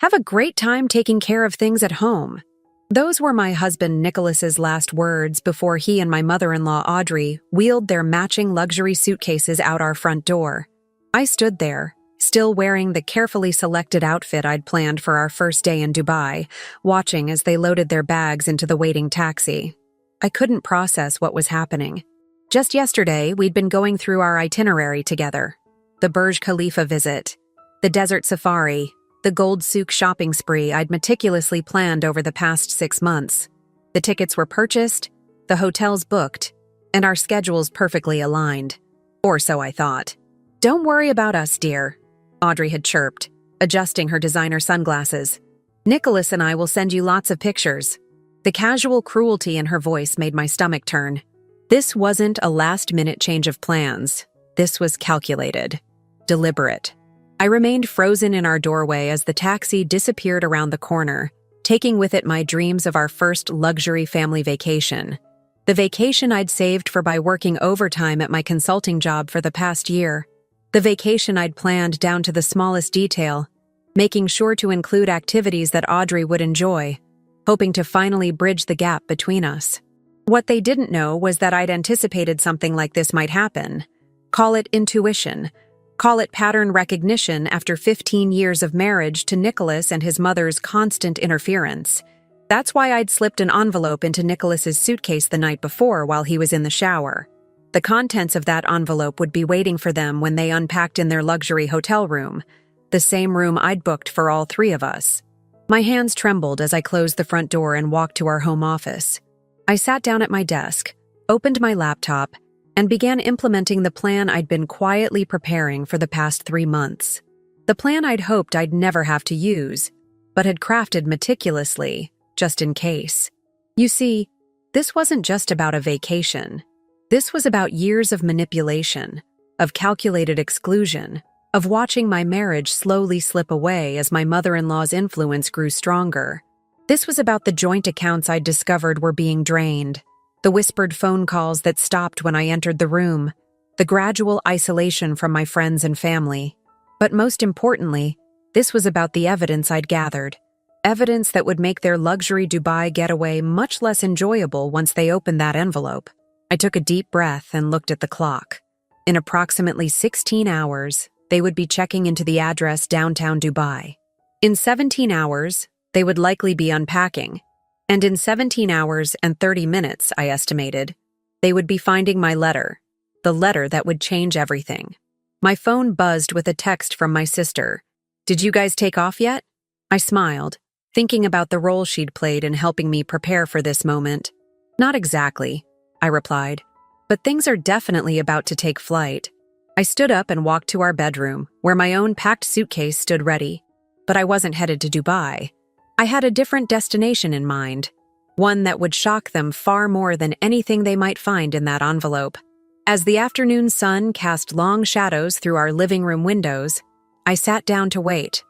Have a great time taking care of things at home." Those were my husband Nicholas's last words before he and my mother-in-law Audrey wheeled their matching luxury suitcases out our front door. I stood there, still wearing the carefully selected outfit I'd planned for our first day in Dubai, watching as they loaded their bags into the waiting taxi. I couldn't process what was happening. Just yesterday, we'd been going through our itinerary together. The Burj Khalifa visit, the desert safari, the gold souk shopping spree I'd meticulously planned over the past 6 months. The tickets were purchased, the hotels booked, and our schedules perfectly aligned. Or so I thought. "Don't worry about us, dear," Audrey had chirped, adjusting her designer sunglasses. "Nicholas and I will send you lots of pictures." The casual cruelty in her voice made my stomach turn. This wasn't a last-minute change of plans. This was calculated, deliberate. I remained frozen in our doorway as the taxi disappeared around the corner, taking with it my dreams of our first luxury family vacation. The vacation I'd saved for by working overtime at my consulting job for the past year. The vacation I'd planned down to the smallest detail, making sure to include activities that Audrey would enjoy, hoping to finally bridge the gap between us. What they didn't know was that I'd anticipated something like this might happen. Call it intuition. Call it pattern recognition after 15 years of marriage to Nicholas and his mother's constant interference. That's why I'd slipped an envelope into Nicholas's suitcase the night before while he was in the shower. The contents of that envelope would be waiting for them when they unpacked in their luxury hotel room, the same room I'd booked for all 3 of us. My hands trembled as I closed the front door and walked to our home office. I sat down at my desk, opened my laptop, and began implementing the plan I'd been quietly preparing for the past 3 months. The plan I'd hoped I'd never have to use, but had crafted meticulously, just in case. You see, this wasn't just about a vacation. This was about years of manipulation, of calculated exclusion, of watching my marriage slowly slip away as my mother-in-law's influence grew stronger. This was about the joint accounts I'd discovered were being drained, the whispered phone calls that stopped when I entered the room, the gradual isolation from my friends and family. But most importantly, this was about the evidence I'd gathered, evidence that would make their luxury Dubai getaway much less enjoyable once they opened that envelope. I took a deep breath and looked at the clock. In approximately 16 hours, they would be checking into the address downtown Dubai. In 17 hours, they would likely be unpacking. And in 17 hours and 30 minutes, I estimated, they would be finding my letter, the letter that would change everything. My phone buzzed with a text from my sister. "Did you guys take off yet?" I smiled, thinking about the role she'd played in helping me prepare for this moment. "Not exactly," I replied, "but things are definitely about to take flight." I stood up and walked to our bedroom, where my own packed suitcase stood ready. But I wasn't headed to Dubai. I had a different destination in mind, one that would shock them far more than anything they might find in that envelope. As the afternoon sun cast long shadows through our living room windows, I sat down to wait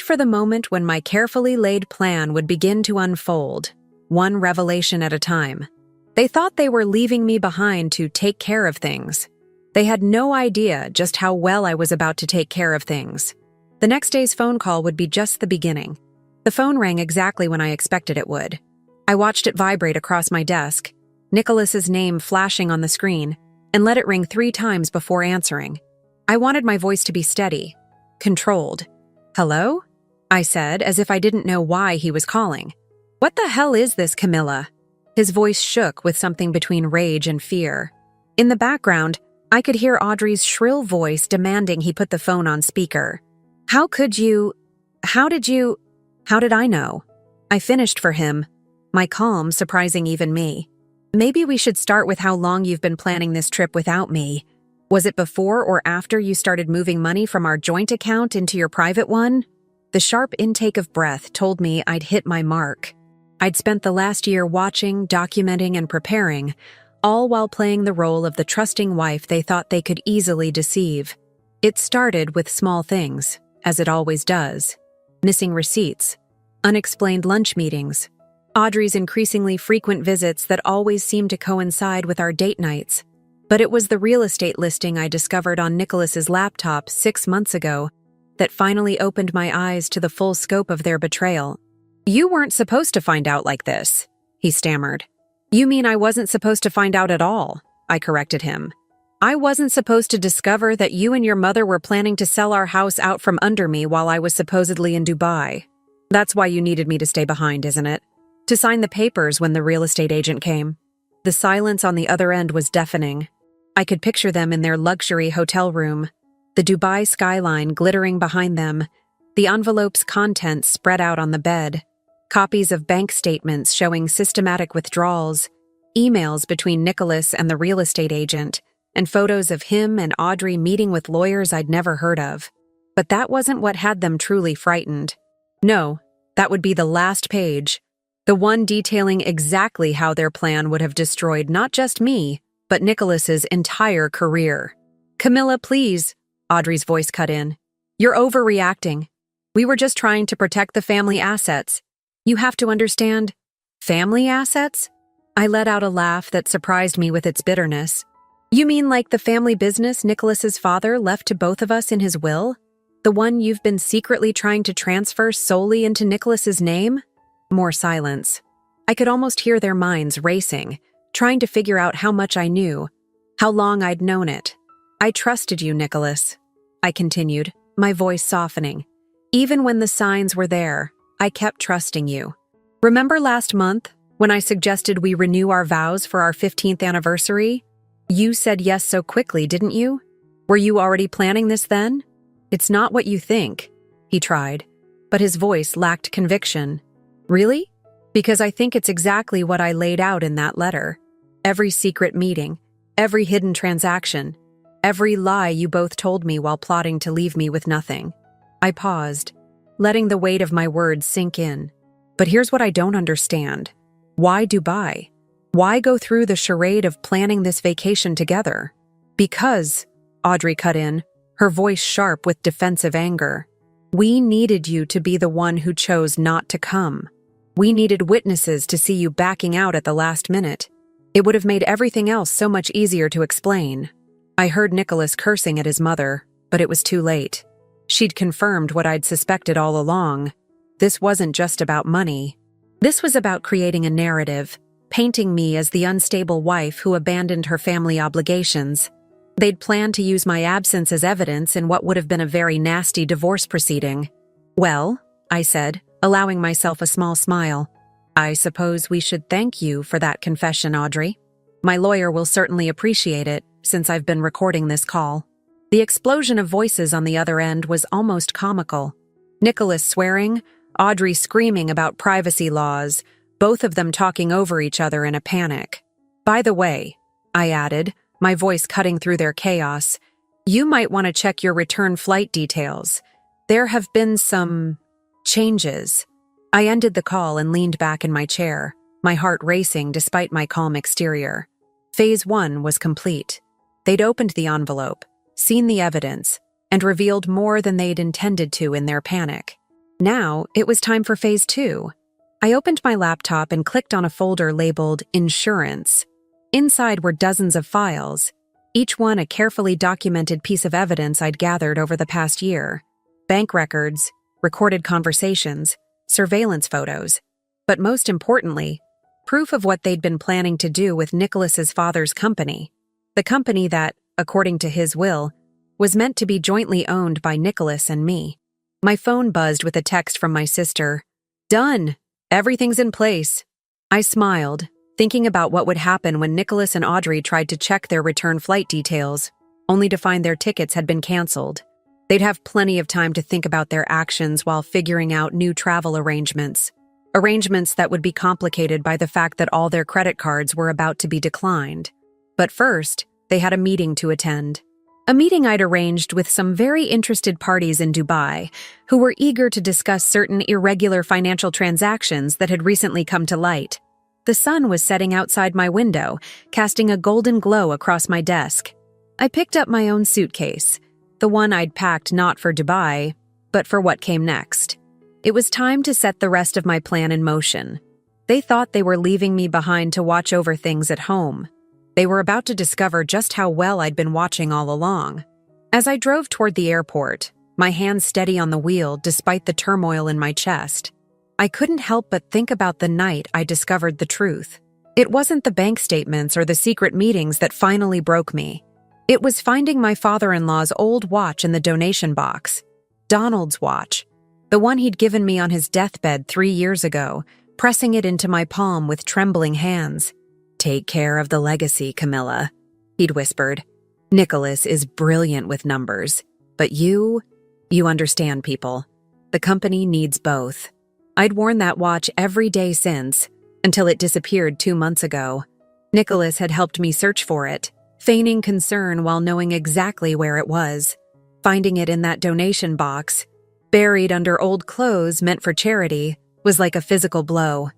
for the moment when my carefully laid plan would begin to unfold, one revelation at a time. They thought they were leaving me behind to take care of things. They had no idea just how well I was about to take care of things. The next day's phone call would be just the beginning. The phone rang exactly when I expected it would. I watched it vibrate across my desk, Nicholas's name flashing on the screen, and let it ring 3 times before answering. I wanted my voice to be steady, controlled. "Hello?" I said, as if I didn't know why he was calling. "What the hell is this, Camilla?" His voice shook with something between rage and fear. In the background, I could hear Audrey's shrill voice demanding he put the phone on speaker. How did I know? I finished for him, my calm surprising even me. "Maybe we should start with how long you've been planning this trip without me. Was it before or after you started moving money from our joint account into your private one?" The sharp intake of breath told me I'd hit my mark. I'd spent the last year watching, documenting, and preparing, all while playing the role of the trusting wife they thought they could easily deceive. It started with small things, as it always does. Missing receipts, unexplained lunch meetings, Audrey's increasingly frequent visits that always seemed to coincide with our date nights. But it was the real estate listing I discovered on Nicholas's laptop 6 months ago that finally opened my eyes to the full scope of their betrayal. "You weren't supposed to find out like this," he stammered. "You mean I wasn't supposed to find out at all?" I corrected him. "I wasn't supposed to discover that you and your mother were planning to sell our house out from under me while I was supposedly in Dubai. That's why you needed me to stay behind, isn't it? To sign the papers when the real estate agent came." The silence on the other end was deafening. I could picture them in their luxury hotel room, the Dubai skyline glittering behind them, the envelope's contents spread out on the bed, copies of bank statements showing systematic withdrawals, emails between Nicholas and the real estate agent, and photos of him and Audrey meeting with lawyers I'd never heard of. But that wasn't what had them truly frightened. No, that would be the last page, the one detailing exactly how their plan would have destroyed not just me, but Nicholas's entire career. "Camilla, please," Audrey's voice cut in. "You're overreacting. We were just trying to protect the family assets. You have to understand." "Family assets?" I let out a laugh that surprised me with its bitterness. "You mean like the family business Nicholas's father left to both of us in his will? The one you've been secretly trying to transfer solely into Nicholas's name?" More silence. I could almost hear their minds racing, trying to figure out how much I knew, how long I'd known it. "I trusted you, Nicholas," I continued, my voice softening. "Even when the signs were there, I kept trusting you. Remember last month, when I suggested we renew our vows for our 15th anniversary? You said yes so quickly, didn't you? Were you already planning this then?" "It's not what you think," he tried, but his voice lacked conviction. "Really? Because I think it's exactly what I laid out in that letter. Every secret meeting, every hidden transaction, every lie you both told me while plotting to leave me with nothing." I paused, letting the weight of my words sink in. "But here's what I don't understand. Why Dubai? Why go through the charade of planning this vacation together?" "Because," Audrey cut in, her voice sharp with defensive anger, "we needed you to be the one who chose not to come. We needed witnesses to see you backing out at the last minute. It would have made everything else so much easier to explain." I heard Nicholas cursing at his mother, but it was too late. She'd confirmed what I'd suspected all along. This wasn't just about money. This was about creating a narrative, painting me as the unstable wife who abandoned her family obligations. They'd planned to use my absence as evidence in what would have been a very nasty divorce proceeding. "Well," I said, allowing myself a small smile, "I suppose we should thank you for that confession, Audrey. My lawyer will certainly appreciate it, since I've been recording this call." The explosion of voices on the other end was almost comical. Nicholas swearing, Audrey screaming about privacy laws, both of them talking over each other in a panic. "By the way," I added, my voice cutting through their chaos, "you might want to check your return flight details. There have been some changes." I ended the call and leaned back in my chair, my heart racing despite my calm exterior. Phase 1 was complete. They'd opened the envelope, seen the evidence, and revealed more than they'd intended to in their panic. Now, it was time for Phase 2. I opened my laptop and clicked on a folder labeled Insurance. Inside were dozens of files, each one a carefully documented piece of evidence I'd gathered over the past year. Bank records, recorded conversations, surveillance photos, but most importantly, proof of what they'd been planning to do with Nicholas's father's company. The company that, according to his will, was meant to be jointly owned by Nicholas and me. My phone buzzed with a text from my sister. "Done! Everything's in place." I smiled, thinking about what would happen when Nicholas and Audrey tried to check their return flight details, only to find their tickets had been canceled. They'd have plenty of time to think about their actions while figuring out new travel arrangements. Arrangements that would be complicated by the fact that all their credit cards were about to be declined. But first, they had a meeting to attend. A meeting I'd arranged with some very interested parties in Dubai, who were eager to discuss certain irregular financial transactions that had recently come to light. The sun was setting outside my window, casting a golden glow across my desk. I picked up my own suitcase, the one I'd packed not for Dubai, but for what came next. It was time to set the rest of my plan in motion. They thought they were leaving me behind to watch over things at home. They were about to discover just how well I'd been watching all along. As I drove toward the airport, my hands steady on the wheel despite the turmoil in my chest. I couldn't help but think about the night I discovered the truth. It wasn't the bank statements or the secret meetings that finally broke me. It was finding my father-in-law's old watch in the donation box. Donald's watch. The one he'd given me on his deathbed 3 years ago, pressing it into my palm with trembling hands. "Take care of the legacy, Camilla," he'd whispered. "Nicholas is brilliant with numbers, but you understand people. The company needs both." I'd worn that watch every day since, until it disappeared 2 months ago. Nicholas had helped me search for it, feigning concern while knowing exactly where it was. Finding it in that donation box, buried under old clothes meant for charity, was like a physical blow.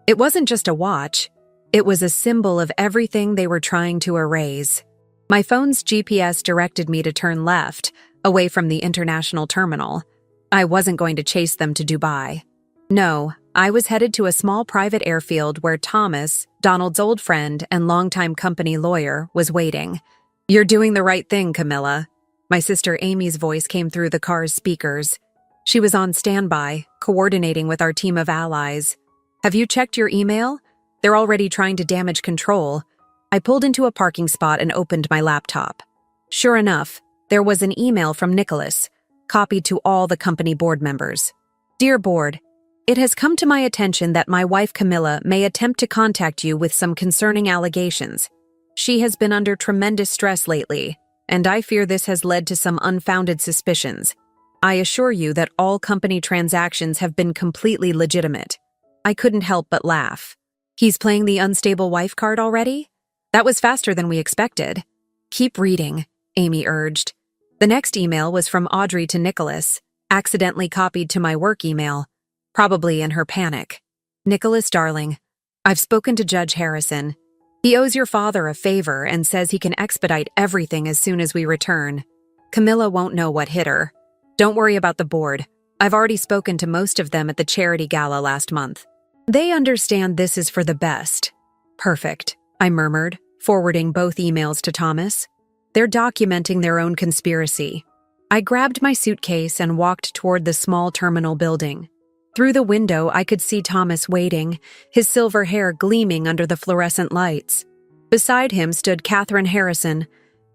It wasn't just a watch. It was a symbol of everything they were trying to erase. My phone's GPS directed me to turn left, away from the international terminal. I wasn't going to chase them to Dubai. No, I was headed to a small private airfield where Thomas, Donald's old friend and longtime company lawyer, was waiting. "You're doing the right thing, Camilla." My sister Amy's voice came through the car's speakers. She was on standby, coordinating with our team of allies. "Have you checked your email? They're already trying to damage control." I pulled into a parking spot and opened my laptop. Sure enough, there was an email from Nicholas, copied to all the company board members. "Dear board, it has come to my attention that my wife Camilla may attempt to contact you with some concerning allegations. She has been under tremendous stress lately, and I fear this has led to some unfounded suspicions. I assure you that all company transactions have been completely legitimate." I couldn't help but laugh. "He's playing the unstable wife card already? That was faster than we expected." "Keep reading," Amy urged. The next email was from Audrey to Nicholas, accidentally copied to my work email, probably in her panic. "Nicholas, darling, I've spoken to Judge Harrison. He owes your father a favor and says he can expedite everything as soon as we return. Camilla won't know what hit her. Don't worry about the board. I've already spoken to most of them at the charity gala last month. They understand this is for the best." "Perfect," I murmured, forwarding both emails to Thomas. "They're documenting their own conspiracy." I grabbed my suitcase and walked toward the small terminal building. Through the window, I could see Thomas waiting, his silver hair gleaming under the fluorescent lights. Beside him stood Catherine Harrison,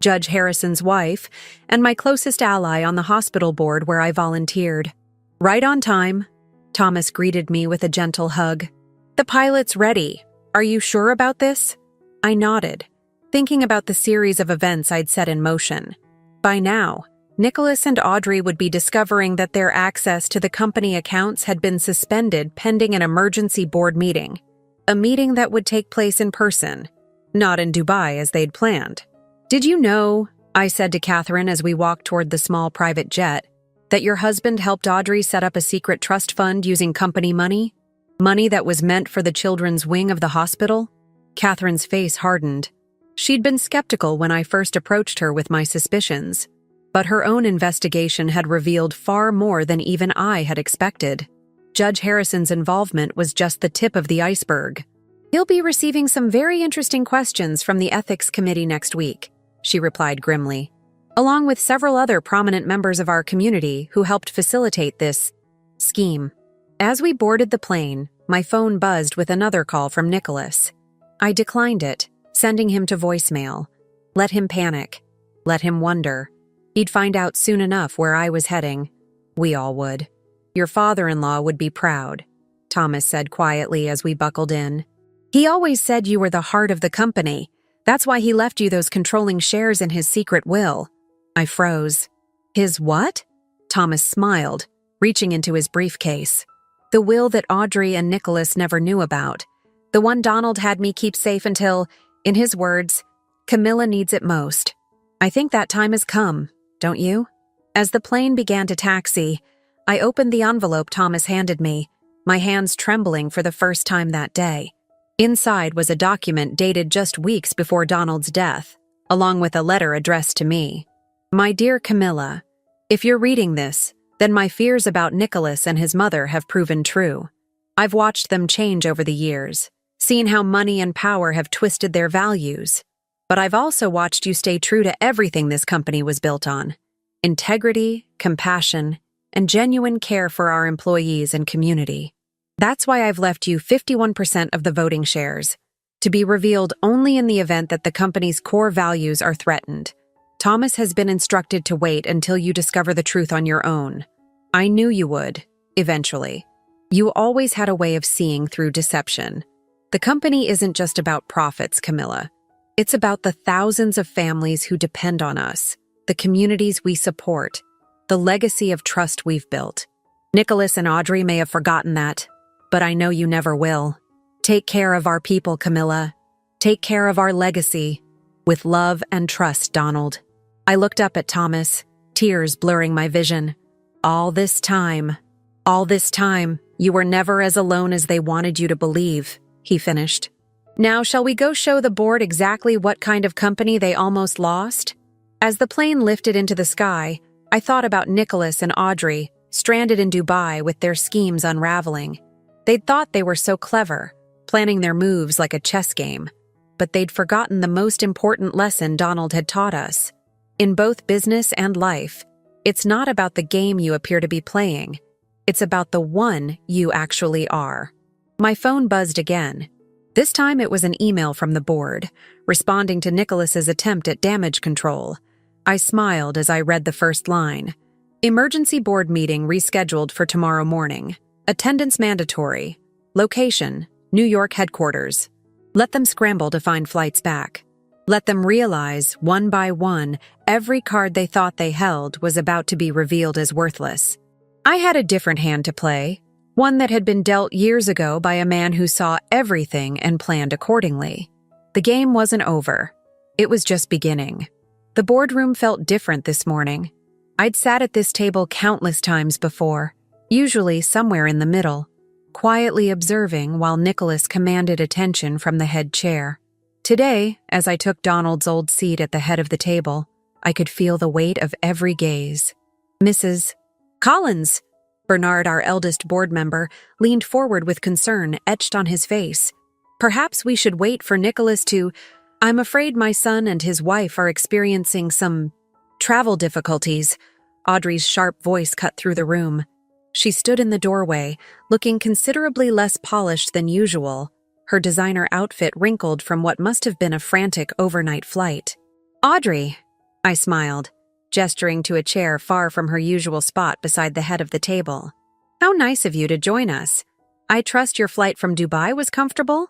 Judge Harrison's wife, and my closest ally on the hospital board where I volunteered. "Right on time," Thomas greeted me with a gentle hug. "The pilot's ready. Are you sure about this?" I nodded, thinking about the series of events I'd set in motion. By now, Nicholas and Audrey would be discovering that their access to the company accounts had been suspended pending an emergency board meeting. A meeting that would take place in person, not in Dubai as they'd planned. "Did you know," I said to Catherine as we walked toward the small private jet, "that your husband helped Audrey set up a secret trust fund using company money? Money that was meant for the children's wing of the hospital?" Catherine's face hardened. She'd been skeptical when I first approached her with my suspicions, but her own investigation had revealed far more than even I had expected. Judge Harrison's involvement was just the tip of the iceberg. "He'll be receiving some very interesting questions from the ethics committee next week," she replied grimly, along with several other prominent members of our community who helped facilitate this scheme. As we boarded the plane, my phone buzzed with another call from Nicholas. I declined it, sending him to voicemail. Let him panic. Let him wonder. He'd find out soon enough where I was heading. We all would. "Your father-in-law would be proud," Thomas said quietly as we buckled in. "He always said you were the heart of the company. That's why he left you those controlling shares in his secret will." I froze. "His what?" Thomas smiled, reaching into his briefcase. "The will that Audrey and Nicholas never knew about. The one Donald had me keep safe until, in his words, Camilla needs it most. I think that time has come, don't you?" As the plane began to taxi, I opened the envelope Thomas handed me, my hands trembling for the first time that day. Inside was a document dated just weeks before Donald's death, along with a letter addressed to me. "My dear Camilla, if you're reading this, then my fears about Nicholas and his mother have proven true. I've watched them change over the years, seen how money and power have twisted their values. But I've also watched you stay true to everything this company was built on. integrity, compassion, and genuine care for our employees and community. That's why I've left you 51% of the voting shares, to be revealed only in the event that the company's core values are threatened. Thomas has been instructed to wait until you discover the truth on your own. I knew you would, eventually. You always had a way of seeing through deception. The company isn't just about profits, Camilla. It's about the thousands of families who depend on us, the communities we support, the legacy of trust we've built. Nicholas and Audrey may have forgotten that, but I know you never will. Take care of our people, Camilla. Take care of our legacy. With love and trust, Donald. I looked up at Thomas, tears blurring my vision. All this time, you were never as alone as they wanted you to believe, he finished. Now, shall we go show the board exactly what kind of company they almost lost? As the plane lifted into the sky, I thought about Nicholas and Audrey, stranded in Dubai with their schemes unraveling. They'd thought they were so clever, planning their moves like a chess game, but they'd forgotten the most important lesson Donald had taught us. In both business and life, it's not about the game you appear to be playing. It's about the one you actually are. My phone buzzed again. This time it was an email from the board, responding to Nicholas's attempt at damage control. I smiled as I read the first line. Emergency board meeting rescheduled for tomorrow morning. Attendance mandatory. Location, New York headquarters. Let them scramble to find flights back. Let them realize, one by one, every card they thought they held was about to be revealed as worthless. I had a different hand to play, one that had been dealt years ago by a man who saw everything and planned accordingly. The game wasn't over. It was just beginning. The boardroom felt different this morning. I'd sat at this table countless times before, usually somewhere in the middle, quietly observing while Nicholas commanded attention from the head chair. Today, as I took Donald's old seat at the head of the table, I could feel the weight of every gaze. Mrs. Collins! Bernard, our eldest board member, leaned forward with concern etched on his face. Perhaps we should wait for Nicholas to— I'm afraid my son and his wife are experiencing some travel difficulties. Audrey's sharp voice cut through the room. She stood in the doorway, looking considerably less polished than usual, her designer outfit wrinkled from what must have been a frantic overnight flight. Audrey, I smiled, gesturing to a chair far from her usual spot beside the head of the table. How nice of you to join us. I trust your flight from Dubai was comfortable?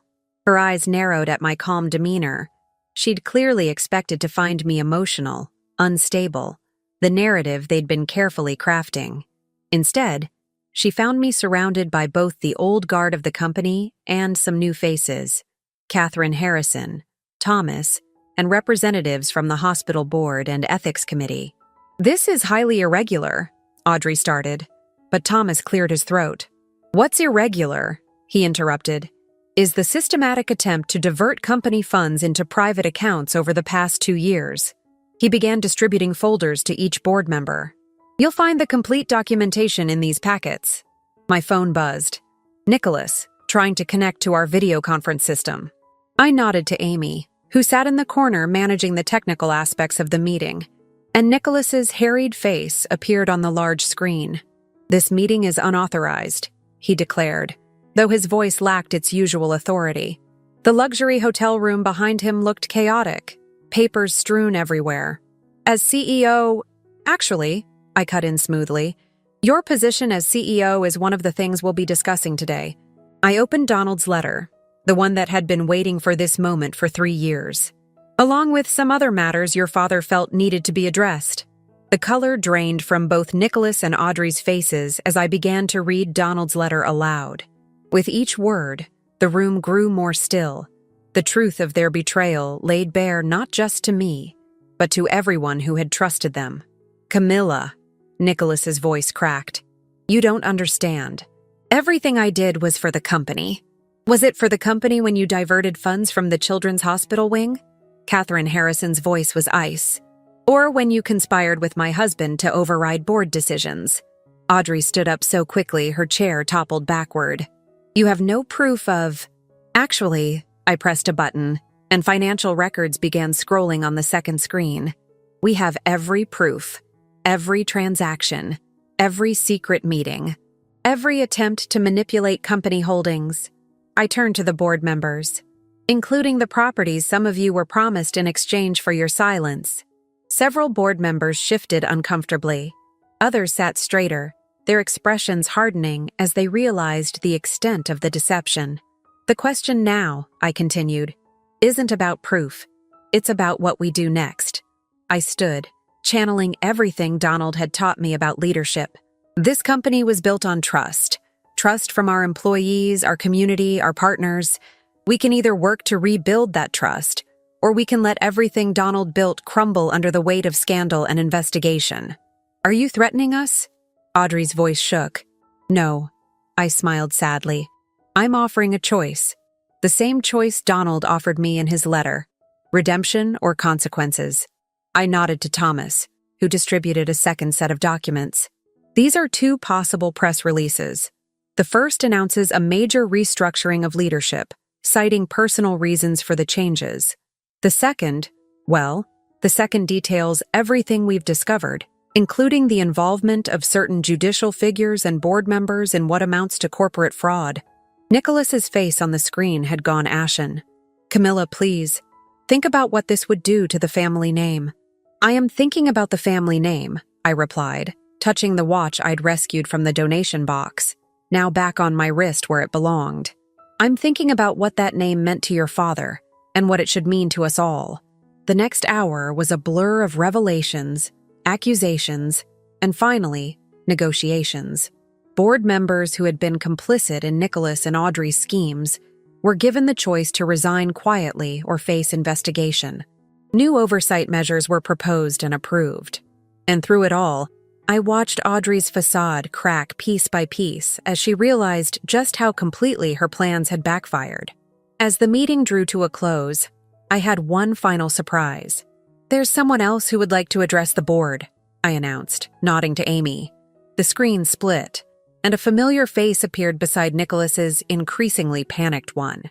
Her eyes narrowed at my calm demeanor. She'd clearly expected to find me emotional, unstable, the narrative they'd been carefully crafting. Instead, she found me surrounded by both the old guard of the company and some new faces, Catherine Harrison, Thomas, and representatives from the hospital board and ethics committee. This is highly irregular, Audrey started, but Thomas cleared his throat. What's irregular, he interrupted, is the systematic attempt to divert company funds into private accounts over the past 2 years. He began distributing folders to each board member. You'll find the complete documentation in these packets. My phone buzzed. Nicholas, trying to connect to our video conference system. I nodded to Amy, who sat in the corner managing the technical aspects of the meeting, and Nicholas's harried face appeared on the large screen. This meeting is unauthorized, he declared, though his voice lacked its usual authority. The luxury hotel room behind him looked chaotic, papers strewn everywhere. As CEO— Actually, I cut in smoothly, your position as CEO is one of the things we'll be discussing today. I opened Donald's letter, the one that had been waiting for this moment for 3 years, along with some other matters your father felt needed to be addressed. The color drained from both Nicholas and Audrey's faces as I began to read Donald's letter aloud. With each word, the room grew more still, the truth of their betrayal laid bare not just to me, but to everyone who had trusted them. Camilla, Nicholas's voice cracked. You don't understand. Everything I did was for the company. Was it for the company when you diverted funds from the children's hospital wing? Catherine Harrison's voice was ice. Or when you conspired with my husband to override board decisions? Audrey stood up so quickly her chair toppled backward. You have no proof of— Actually, I pressed a button, and financial records began scrolling on the second screen. We have every proof. Every transaction, every secret meeting, every attempt to manipulate company holdings. I turned to the board members, including the properties some of you were promised in exchange for your silence. Several board members shifted uncomfortably. Others sat straighter, their expressions hardening as they realized the extent of the deception. The question now, I continued, isn't about proof. It's about what we do next. I stood, channeling everything Donald had taught me about leadership. This company was built on trust. Trust from our employees, our community, our partners. We can either work to rebuild that trust, or we can let everything Donald built crumble under the weight of scandal and investigation. Are you threatening us? Audrey's voice shook. No, I smiled sadly. I'm offering a choice. The same choice Donald offered me in his letter. Redemption or consequences. I nodded to Thomas, who distributed a second set of documents. These are two possible press releases. The first announces a major restructuring of leadership, citing personal reasons for the changes. The second details everything we've discovered, including the involvement of certain judicial figures and board members in what amounts to corporate fraud. Nicholas's face on the screen had gone ashen. Camilla, please, think about what this would do to the family name. I am thinking about the family name, I replied, touching the watch I'd rescued from the donation box, now back on my wrist where it belonged. I'm thinking about what that name meant to your father, and what it should mean to us all. The next hour was a blur of revelations, accusations, and finally, negotiations. Board members who had been complicit in Nicholas and Audrey's schemes were given the choice to resign quietly or face investigation. New oversight measures were proposed and approved. And through it all, I watched Audrey's facade crack piece by piece as she realized just how completely her plans had backfired. As the meeting drew to a close, I had one final surprise. There's someone else who would like to address the board, I announced, nodding to Amy. The screen split, and a familiar face appeared beside Nicholas's increasingly panicked one.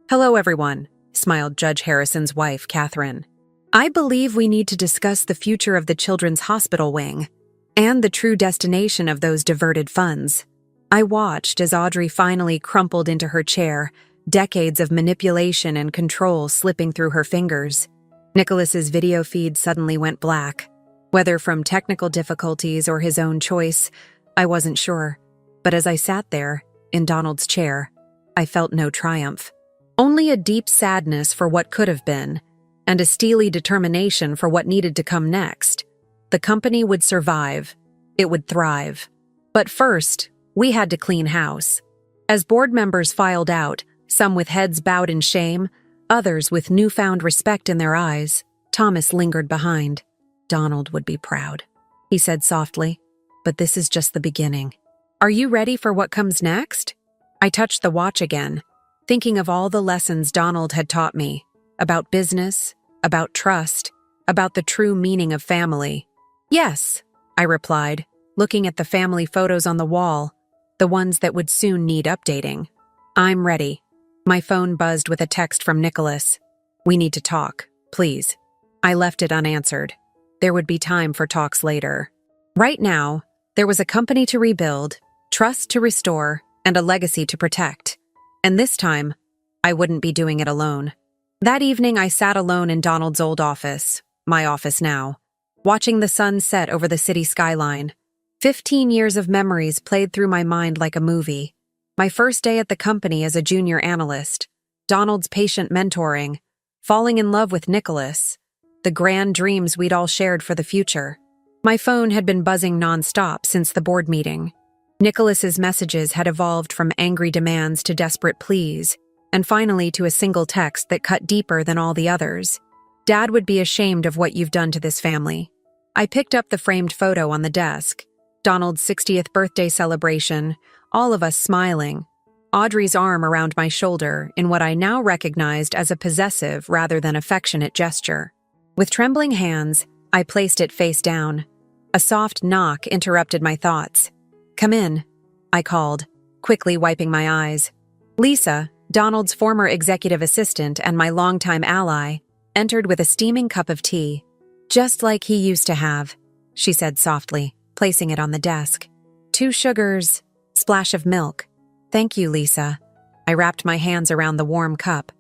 Hello, everyone, smiled Judge Harrison's wife, Catherine. I believe we need to discuss the future of the Children's Hospital wing and the true destination of those diverted funds. I watched as Audrey finally crumpled into her chair, decades of manipulation and control slipping through her fingers. Nicholas's video feed suddenly went black. Whether from technical difficulties or his own choice, I wasn't sure. But as I sat there, in Donald's chair, I felt no triumph. Only a deep sadness for what could have been, and a steely determination for what needed to come next. The company would survive. It would thrive. But first, we had to clean house. As board members filed out, some with heads bowed in shame, others with newfound respect in their eyes, Thomas lingered behind. Donald would be proud, he said softly, but this is just the beginning. Are you ready for what comes next? I touched the watch again, thinking of all the lessons Donald had taught me, about business, about trust, about the true meaning of family. Yes, I replied, looking at the family photos on the wall, the ones that would soon need updating. I'm ready. My phone buzzed with a text from Nicholas. We need to talk, please. I left it unanswered. There would be time for talks later. Right now, there was a company to rebuild, trust to restore, and a legacy to protect. And this time, I wouldn't be doing it alone. That evening, I sat alone in Donald's old office, my office now, watching the sun set over the city skyline. 15 years of memories played through my mind like a movie. My first day at the company as a junior analyst, Donald's patient mentoring, falling in love with Nicholas, the grand dreams we'd all shared for the future. My phone had been buzzing nonstop since the board meeting. Nicholas's messages had evolved from angry demands to desperate pleas, and finally to a single text that cut deeper than all the others. Dad would be ashamed of what you've done to this family. I picked up the framed photo on the desk. Donald's 60th birthday celebration, all of us smiling. Audrey's arm around my shoulder in what I now recognized as a possessive rather than affectionate gesture. With trembling hands, I placed it face down. A soft knock interrupted my thoughts. Come in, I called, quickly wiping my eyes. Lisa, Donald's former executive assistant and my longtime ally, entered with a steaming cup of tea, just like he used to have. she said softly, placing it on the desk. 2 sugars, splash of milk. Thank you, Lisa. I wrapped my hands around the warm cup.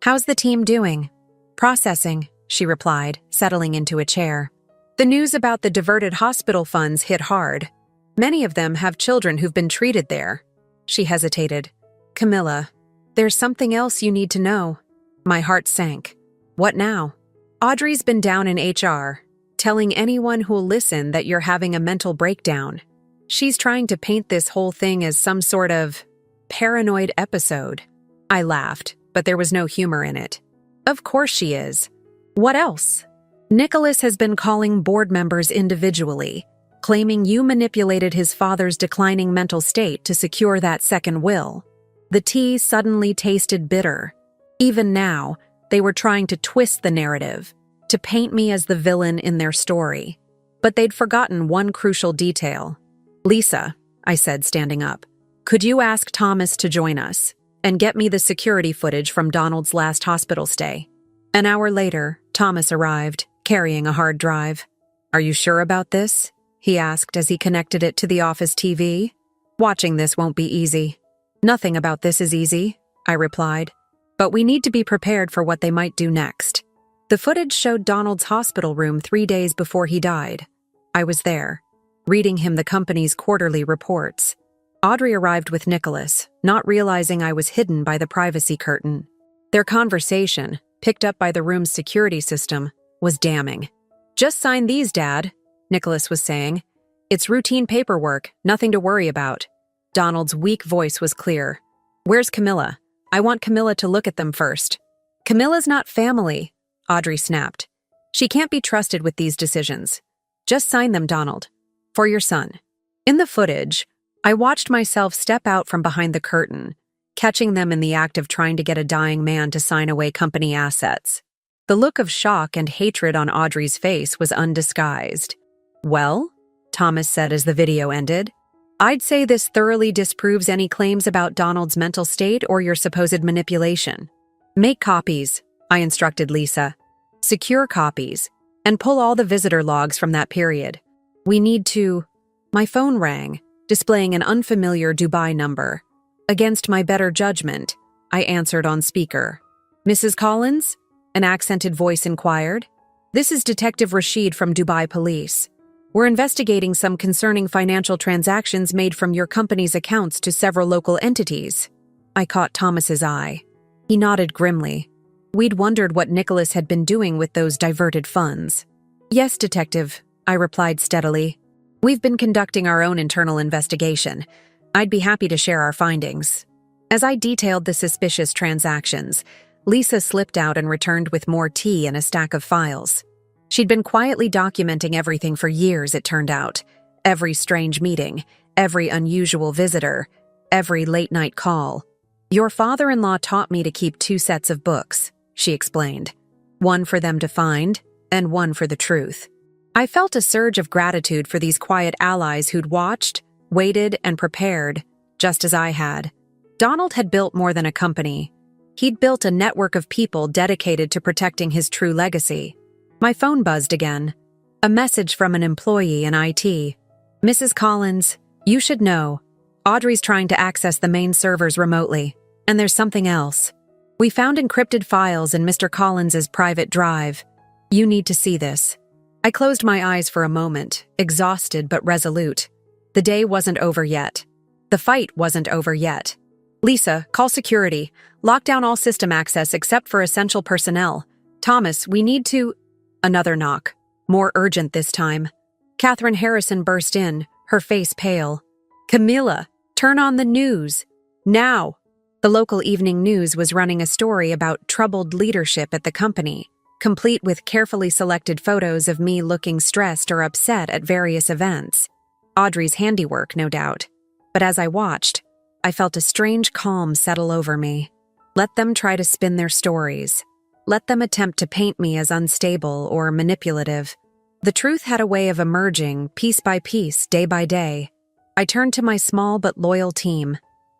How's the team doing? Processing, she replied, settling into a chair. The news about the diverted hospital funds hit hard. Many of them have children who've been treated there. She hesitated. Camilla, there's something else you need to know. My heart sank. What now? Audrey's been down in HR, telling anyone who'll listen that you're having a mental breakdown. She's trying to paint this whole thing as some sort of paranoid episode. I laughed, but there was no humor in it. Of course she is. What else? Nicholas has been calling board members individually, claiming you manipulated his father's declining mental state to secure that second will. The tea suddenly tasted bitter. Even now, they were trying to twist the narrative, to paint me as the villain in their story. But they'd forgotten one crucial detail. Lisa, I said, standing up, could you ask Thomas to join us and get me the security footage from Donald's last hospital stay? An hour later, Thomas arrived, carrying a hard drive. Are you sure about this? He asked as he connected it to the office TV. Watching this won't be easy. Nothing about this is easy, I replied. But we need to be prepared for what they might do next. The footage showed Donald's hospital room 3 days before he died. I was there, reading him the company's quarterly reports. Audrey arrived with Nicholas, not realizing I was hidden by the privacy curtain. Their conversation, picked up by the room's security system, was damning. Just sign these, Dad, Nicholas was saying. It's routine paperwork, nothing to worry about. Donald's weak voice was clear. Where's Camilla? I want Camilla to look at them first. Camilla's not family, Audrey snapped. She can't be trusted with these decisions. Just sign them, Donald. For your son. In the footage, I watched myself step out from behind the curtain, catching them in the act of trying to get a dying man to sign away company assets. The look of shock and hatred on Audrey's face was undisguised. Well, Thomas said as the video ended, I'd say this thoroughly disproves any claims about Donald's mental state or your supposed manipulation. Make copies, I instructed Lisa. Secure copies, and pull all the visitor logs from that period. We need to... My phone rang, displaying an unfamiliar Dubai number. Against my better judgment, I answered on speaker. Mrs. Collins? An accented voice inquired. This is Detective Rashid from Dubai Police. We're investigating some concerning financial transactions made from your company's accounts to several local entities. I caught Thomas's eye. He nodded grimly. We'd wondered what Nicholas had been doing with those diverted funds. Yes, Detective, I replied steadily. We've been conducting our own internal investigation. I'd be happy to share our findings. As I detailed the suspicious transactions, Lisa slipped out and returned with more tea and a stack of files. She'd been quietly documenting everything for years, it turned out. Every strange meeting, every unusual visitor, every late-night call. Your father-in-law taught me to keep 2 sets of books, she explained. One for them to find, and one for the truth. I felt a surge of gratitude for these quiet allies who'd watched, waited, and prepared, just as I had. Donald had built more than a company. He'd built a network of people dedicated to protecting his true legacy. My phone buzzed again. A message from an employee in IT. Mrs. Collins, you should know. Audrey's trying to access the main servers remotely. And there's something else. We found encrypted files in Mr. Collins's private drive. You need to see this. I closed my eyes for a moment, exhausted but resolute. The day wasn't over yet. The fight wasn't over yet. Lisa, call security. Lock down all system access except for essential personnel. Thomas, we need to... Another knock. More urgent this time. Catherine Harrison burst in, her face pale. Camilla, turn on the news. Now. The local evening news was running a story about troubled leadership at the company, complete with carefully selected photos of me looking stressed or upset at various events. Audrey's handiwork, no doubt. But as I watched, I felt a strange calm settle over me. Let them try to spin their stories. Let them attempt to paint me as unstable or manipulative. The truth had a way of emerging, piece by piece, day by day. I turned to my small but loyal team.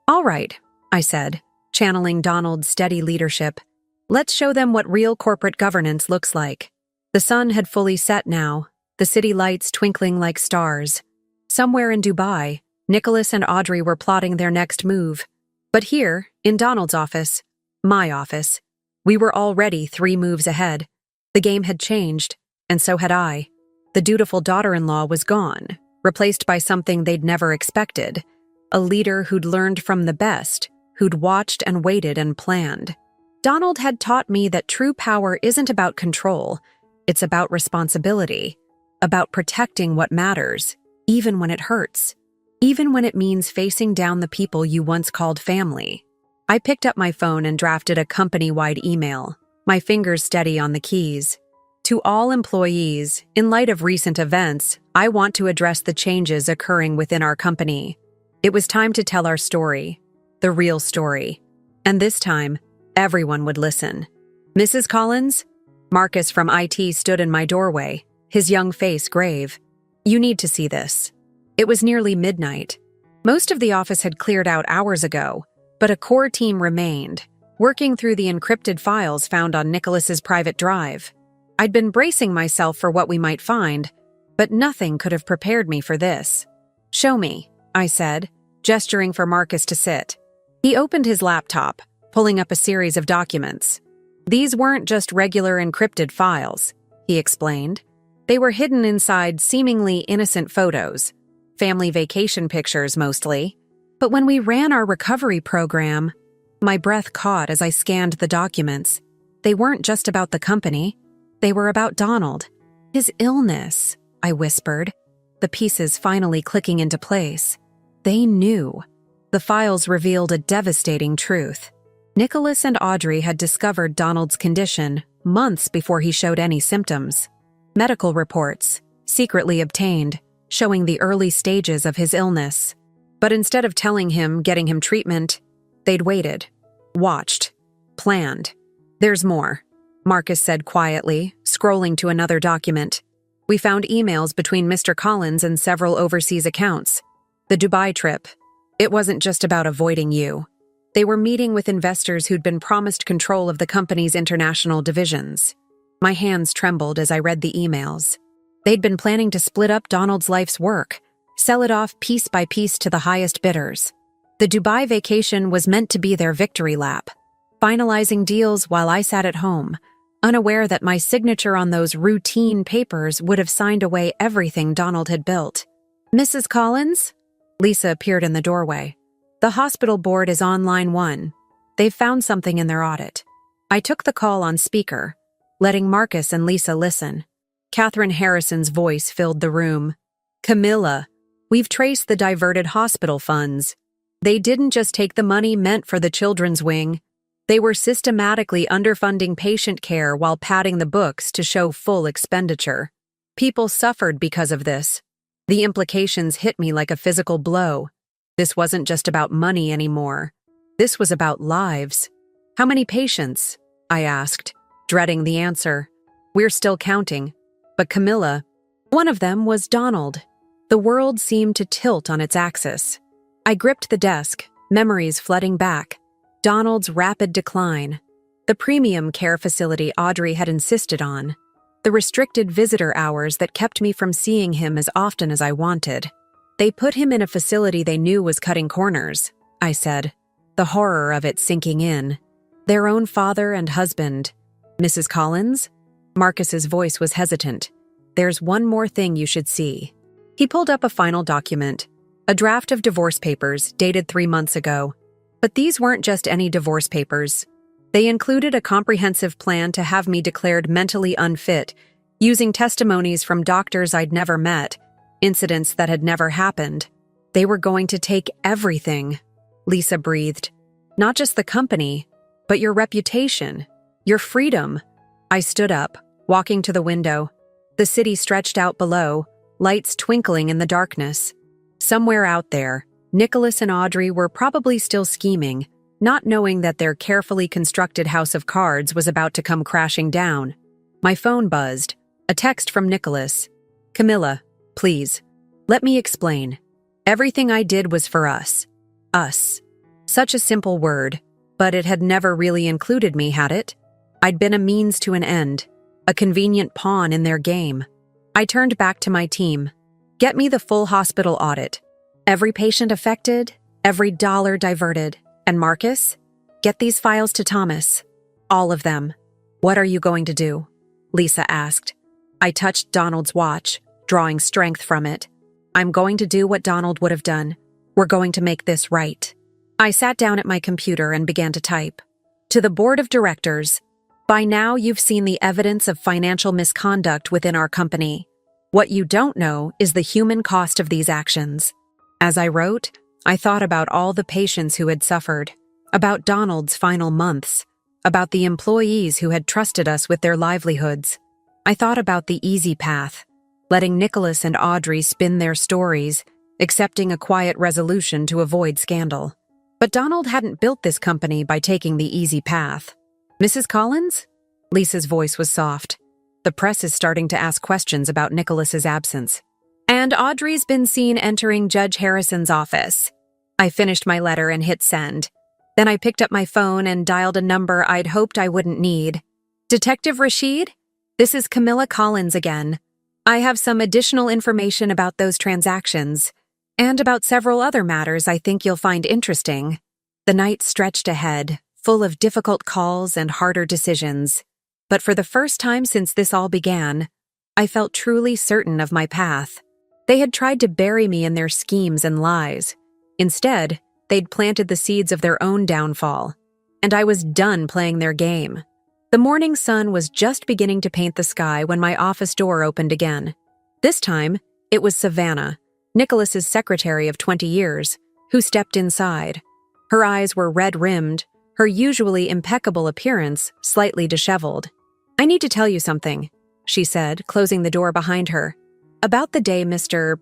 All right, I said, channeling Donald's steady leadership. Let's show them what real corporate governance looks like. The sun had fully set now, the city lights twinkling like stars. Somewhere in Dubai, Nicholas and Audrey were plotting their next move. But here, in Donald's office, my office, we were already 3 moves ahead. The game had changed, and so had I. The dutiful daughter-in-law was gone, replaced by something they'd never expected, a leader who'd learned from the best, who'd watched and waited and planned. Donald had taught me that true power isn't about control, it's about responsibility, about protecting what matters, even when it hurts, even when it means facing down the people you once called family. I picked up my phone and drafted a company-wide email, my fingers steady on the keys. To all employees, in light of recent events, I want to address the changes occurring within our company. It was time to tell our story, the real story. And this time, everyone would listen. Mrs. Collins? Marcus from IT stood in my doorway, his young face grave. You need to see this. It was nearly midnight. Most of the office had cleared out hours ago, but a core team remained, working through the encrypted files found on Nicholas's private drive. I'd been bracing myself for what we might find, but nothing could have prepared me for this. Show me, I said, gesturing for Marcus to sit. He opened his laptop, pulling up a series of documents. These weren't just regular encrypted files, he explained. They were hidden inside seemingly innocent photos, family vacation pictures mostly. But when we ran our recovery program, my breath caught as I scanned the documents. They weren't just about the company. They were about Donald. His illness, I whispered, the pieces finally clicking into place. They knew. The files revealed a devastating truth. Nicholas and Audrey had discovered Donald's condition months before he showed any symptoms. Medical reports, secretly obtained, showing the early stages of his illness. But instead of telling him, getting him treatment, they'd waited, watched, planned. There's more, Marcus said quietly, scrolling to another document. We found emails between Mr. Collins and several overseas accounts. The Dubai trip. It wasn't just about avoiding you. They were meeting with investors who'd been promised control of the company's international divisions. My hands trembled as I read the emails. They'd been planning to split up Donald's life's work, sell it off piece by piece to the highest bidders. The Dubai vacation was meant to be their victory lap, finalizing deals while I sat at home, unaware that my signature on those routine papers would have signed away everything Donald had built. Mrs. Collins? Lisa appeared in the doorway. The hospital board is on line 1. They've found something in their audit. I took the call on speaker, letting Marcus and Lisa listen. Catherine Harrison's voice filled the room. Camilla, we've traced the diverted hospital funds. They didn't just take the money meant for the children's wing. They were systematically underfunding patient care while padding the books to show full expenditure. People suffered because of this. The implications hit me like a physical blow. This wasn't just about money anymore. This was about lives. How many patients? I asked, dreading the answer. We're still counting. But Camilla, one of them was Donald. The world seemed to tilt on its axis. I gripped the desk, memories flooding back. Donald's rapid decline. The premium care facility Audrey had insisted on. The restricted visitor hours that kept me from seeing him as often as I wanted. They put him in a facility they knew was cutting corners, I said, the horror of it sinking in. Their own father and husband. Mrs. Collins? Marcus's voice was hesitant. There's one more thing you should see. He pulled up a final document, a draft of divorce papers dated 3 months ago. But these weren't just any divorce papers. They included a comprehensive plan to have me declared mentally unfit, using testimonies from doctors I'd never met, incidents that had never happened. They were going to take everything, Lisa breathed. Not just the company, but your reputation, your freedom. I stood up, walking to the window. The city stretched out below, lights twinkling in the darkness. Somewhere out there, Nicholas and Audrey were probably still scheming, not knowing that their carefully constructed house of cards was about to come crashing down. My phone buzzed. A text from Nicholas. Camilla, please, let me explain. Everything I did was for us. Us. Such a simple word, but it had never really included me, had it? I'd been a means to an end, a convenient pawn in their game. I turned back to my team. Get me the full hospital audit. Every patient affected, every dollar diverted. And Marcus? Get these files to Thomas. All of them. What are you going to do? Lisa asked. I touched Donald's watch, drawing strength from it. I'm going to do what Donald would have done. We're going to make this right. I sat down at my computer and began to type. To the board of directors, by now you've seen the evidence of financial misconduct within our company. What you don't know is the human cost of these actions. As I wrote, I thought about all the patients who had suffered, about Donald's final months, about the employees who had trusted us with their livelihoods. I thought about the easy path, letting Nicholas and Audrey spin their stories, accepting a quiet resolution to avoid scandal. But Donald hadn't built this company by taking the easy path. Mrs. Collins? Lisa's voice was soft. The press is starting to ask questions about Nicholas's absence. And Audrey's been seen entering Judge Harrison's office. I finished my letter and hit send. Then I picked up my phone and dialed a number I'd hoped I wouldn't need. Detective Rashid? This is Camilla Collins again. I have some additional information about those transactions, and about several other matters I think you'll find interesting. The night stretched ahead, full of difficult calls and harder decisions. But for the first time since this all began, I felt truly certain of my path. They had tried to bury me in their schemes and lies. Instead, they'd planted the seeds of their own downfall, and I was done playing their game. The morning sun was just beginning to paint the sky when my office door opened again. This time, it was Savannah, Nicholas's secretary of 20 years, who stepped inside. Her eyes were red-rimmed, her usually impeccable appearance slightly disheveled. I need to tell you something, she said, closing the door behind her. About the day Mr.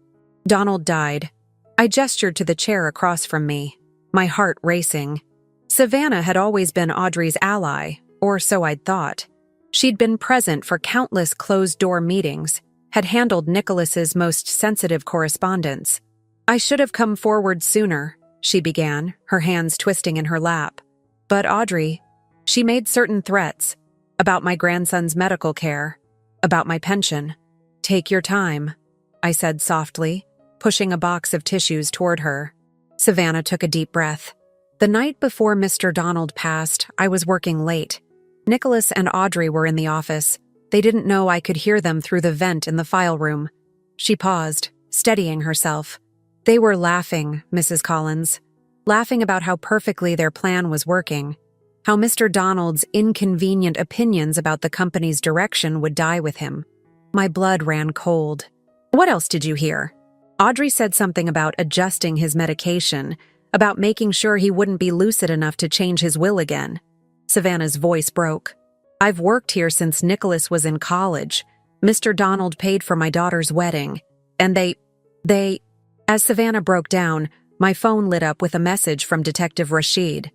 Donald died. I gestured to the chair across from me, my heart racing. Savannah had always been Audrey's ally, or so I'd thought. She'd been present for countless closed-door meetings, had handled Nicholas's most sensitive correspondence. I should have come forward sooner, she began, her hands twisting in her lap. But Audrey, she made certain threats about my grandson's medical care, about my pension. Take your time, I said softly, pushing a box of tissues toward her. Savannah took a deep breath. The night before Mr. Donald passed, I was working late. Nicholas and Audrey were in the office. They didn't know I could hear them through the vent in the file room. She paused, steadying herself. They were laughing, Mrs. Collins. Laughing about how perfectly their plan was working. How Mr. Donald's inconvenient opinions about the company's direction would die with him. My blood ran cold. What else did you hear? Audrey said something about adjusting his medication, about making sure he wouldn't be lucid enough to change his will again. Savannah's voice broke. I've worked here since Nicholas was in college. Mr. Donald paid for my daughter's wedding. And they... As Savannah broke down, my phone lit up with a message from Detective Rashid.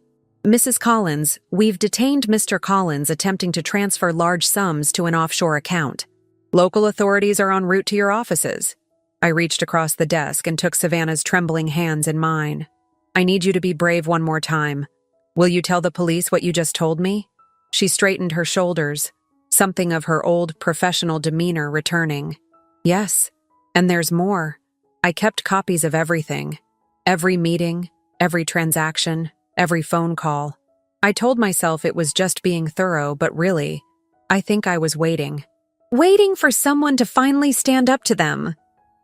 Mrs. Collins, we've detained Mr. Collins attempting to transfer large sums to an offshore account. Local authorities are en route to your offices. I reached across the desk and took Savannah's trembling hands in mine. I need you to be brave one more time. Will you tell the police what you just told me? She straightened her shoulders, something of her old professional demeanor returning. Yes, and there's more. I kept copies of everything. Every meeting, every transaction, every phone call. I told myself it was just being thorough, but really, I think I was waiting. Waiting for someone to finally stand up to them.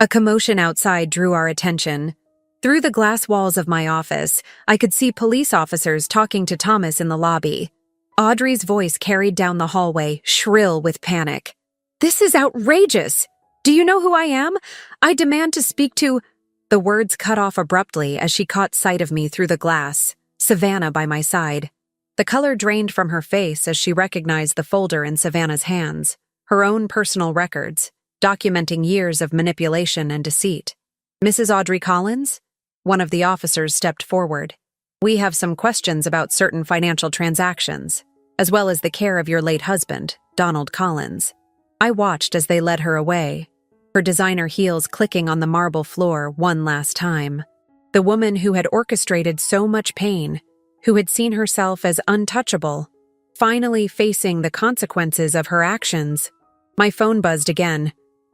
A commotion outside drew our attention. Through the glass walls of my office, I could see police officers talking to Thomas in the lobby. Audrey's voice carried down the hallway, shrill with panic. This is outrageous! Do you know who I am? I demand to speak to... The words cut off abruptly as she caught sight of me through the glass, Savannah by my side. The color drained from her face as she recognized the folder in Savannah's hands, her own personal records, documenting years of manipulation and deceit. Mrs. Audrey Collins? One of the officers stepped forward. We have some questions about certain financial transactions, as well as the care of your late husband, Donald Collins. I watched as they led her away, her designer heels clicking on the marble floor one last time. The woman who had orchestrated so much pain, who had seen herself as untouchable, finally facing the consequences of her actions. My phone buzzed again.